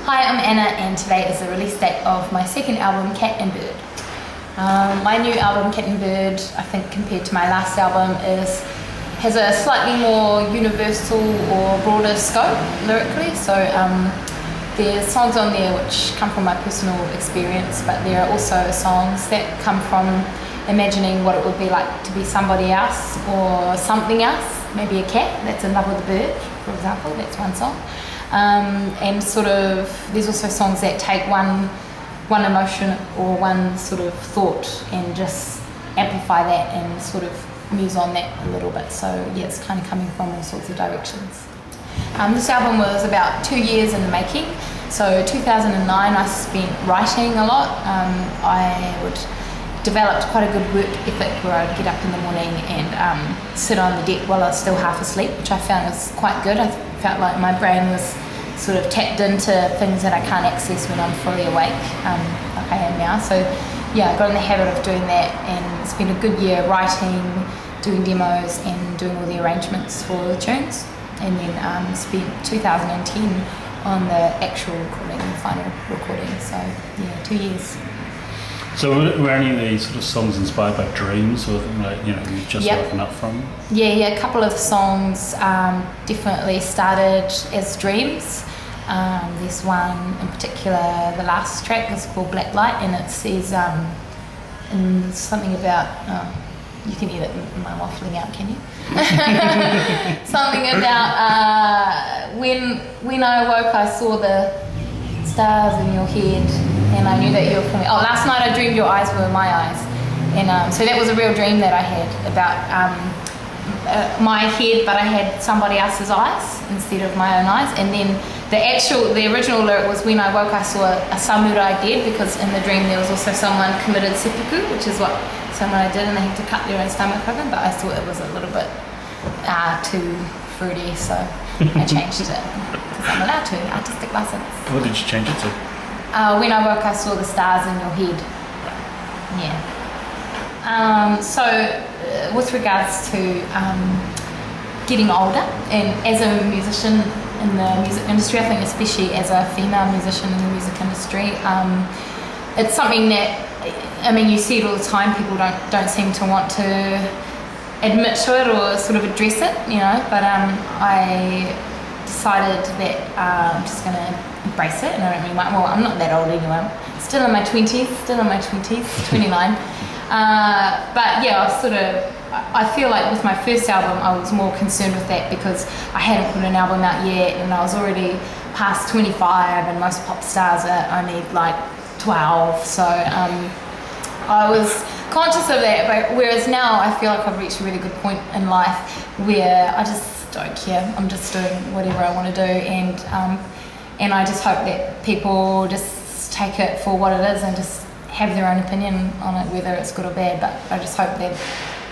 Hi, I'm Anna, and today is the release date of my second album, Cat and Bird. My new album, Cat and Bird, I think compared to my last album, has a slightly more universal or broader scope lyrically. So there's songs on there which come from my personal experience, but there are also songs that come from imagining what it would be like to be somebody else or something else, maybe a cat that's in love with a bird, for example. That's one song. And sort of there's also songs that take one emotion or one sort of thought and just amplify that and sort of muse on that a little bit. So yeah, it's kind of coming from all sorts of directions. This album was about 2 years in the making. So 2009 I spent writing a lot. I developed quite a good work ethic where I'd get up in the morning and sit on the deck while I was still half asleep, which I found was quite good. I felt like my brain was sort of tapped into things that I can't access when I'm fully awake, like I am now. So yeah, I got in the habit of doing that and spent a good year writing, doing demos and doing all the arrangements for the tunes, and then spent 2010 on the actual recording, the final recording. So yeah, 2 years. So were any of these sort of songs inspired by dreams, or like, you know, you've just woken up from? Yeah, a couple of songs definitely started as dreams. There's one in particular, the last track is called Black Light, and it says something about, you can edit my waffling out, can you? Something about when I woke I saw the stars in your head and I knew that you were for me. Oh, last night I dreamed your eyes were my eyes. And so that was a real dream that I had about my head, but I had somebody else's eyes instead of my own eyes. And then the original lyric was, when I woke I saw a samurai dead, because in the dream there was also someone committed seppuku, which is what someone I did, and they had to cut their own stomach open, but I thought it was a little bit too fruity, so I changed it, because I'm allowed to, artistic license. What did you change it to? When I woke I saw the stars in your head. Yeah. So with regards to getting older, and as a musician in the music industry, I think especially as a female musician in the music industry, it's something that, I mean, you see it all the time. People don't seem to want to admit to it or sort of address it, you know. But I decided that I'm just going to embrace it, and I don't really mind. Well, I'm not that old anyway. I'm still in my 20s, 29. But yeah, I feel like with my first album, I was more concerned with that because I hadn't put an album out yet, and I was already past 25, and most pop stars are only like 12. So I was conscious of that, but whereas now I feel like I've reached a really good point in life where I just don't care. I'm just doing whatever I want to do, and I just hope that people just take it for what it is and just have their own opinion on it, whether it's good or bad. But I just hope that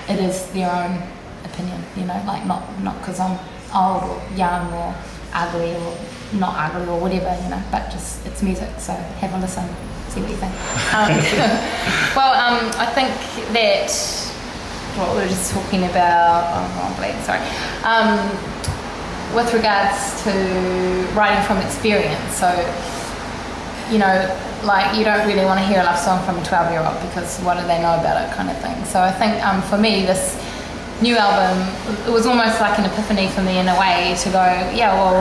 it is their own opinion, you know, like not because I'm old or young or ugly or not ugly or whatever, you know, but just it's music, so have a listen, see what you think. Well, I think that what we were just talking about, with regards to writing from experience, so, you know, like you don't really want to hear a love song from a 12-year-old because what do they know about it, kind of thing. So I think for me, this new album, it was almost like an epiphany for me in a way to go, yeah, well,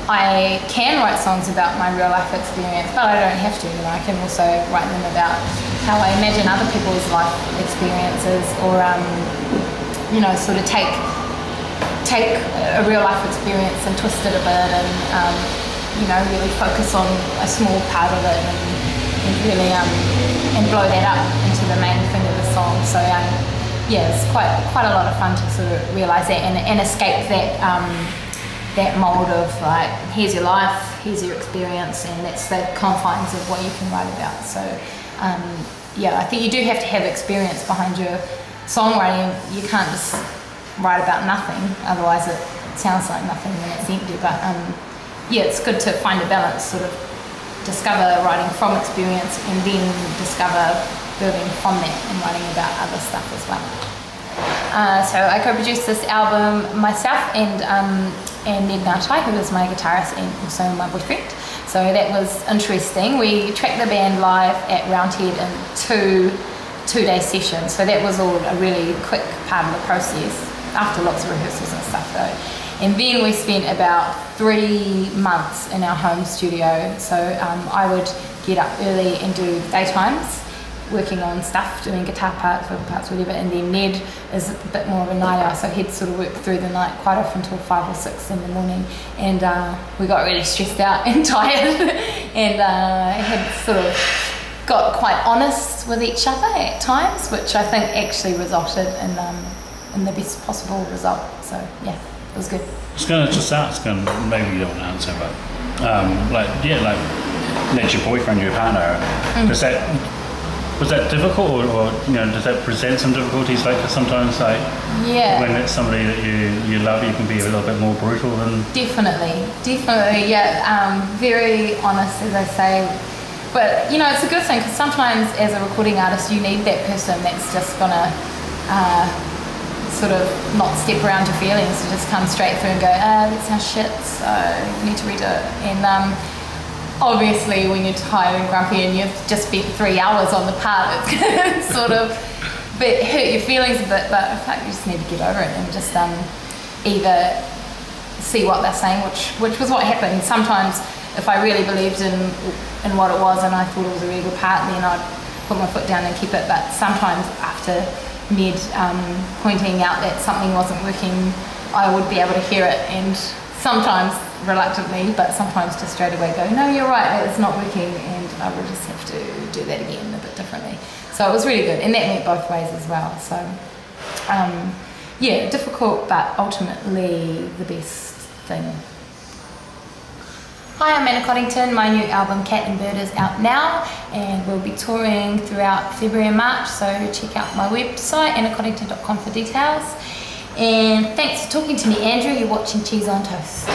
I can write songs about my real life experience, but I don't have to, you know. I can also write them about how I imagine other people's life experiences, or you know, sort of take a real life experience and twist it a bit, and you know, really focus on a small part of it, and really and blow that up into the main thing of the song. So yeah, it's quite a lot of fun to sort of realise that and escape that mould of like, here's your life, here's your experience, and that's the confines of what you can write about. So yeah, I think you do have to have experience behind your songwriting. You can't just write about nothing, otherwise it sounds like nothing and it's empty. But yeah, it's good to find a balance, sort of discover writing from experience and then discover building from that and writing about other stuff as well. So I co-produced this album myself and Ned Narchai, who is my guitarist and also my boyfriend. So that was interesting. We tracked the band live at Roundhead in two-day sessions. So that was all a really quick part of the process, after lots of rehearsals and stuff though. And then we spent about 3 months in our home studio. So I would get up early and do daytimes, working on stuff, doing guitar parts, vocal parts, whatever. And then Ned is a bit more of a night owl, so he'd sort of work through the night quite often till 5 or 6 in the morning. And we got really stressed out and tired, and had sort of got quite honest with each other at times, which I think actually resulted in the best possible result. So yeah, it was good. I was going to just ask, and maybe you don't answer, but that's your boyfriend, your partner. Was that difficult, or does that present some difficulties? Like sometimes, when it's somebody that you love, you can be a little bit more brutal than. Definitely, yeah. Very honest, as I say. But it's a good thing, because sometimes as a recording artist, you need that person that's just gonna sort of not step around your feelings, to just come straight through and go, that sounds shit, so you need to redo it. And obviously when you're tired and grumpy and you've just spent 3 hours on the part, it's sort of hurt your feelings a bit, but I think you just need to get over it and just either see what they're saying, which was what happened. Sometimes if I really believed in what it was and I thought it was a really good part, then I'd put my foot down and keep it. But sometimes after Ned pointing out that something wasn't working, I would be able to hear it, and sometimes reluctantly, but sometimes just straight away go, no, you're right, it's not working, and I will just have to do that again a bit differently. So it was really good, and that went both ways as well. So difficult, but ultimately the best thing. Hi, I'm Anna Coddington. My new album Cat and Bird is out now, and we'll be touring throughout February and March, so check out my website, annacoddington.com, for details. And thanks for talking to me, Andrew. You're watching Cheese on Toast.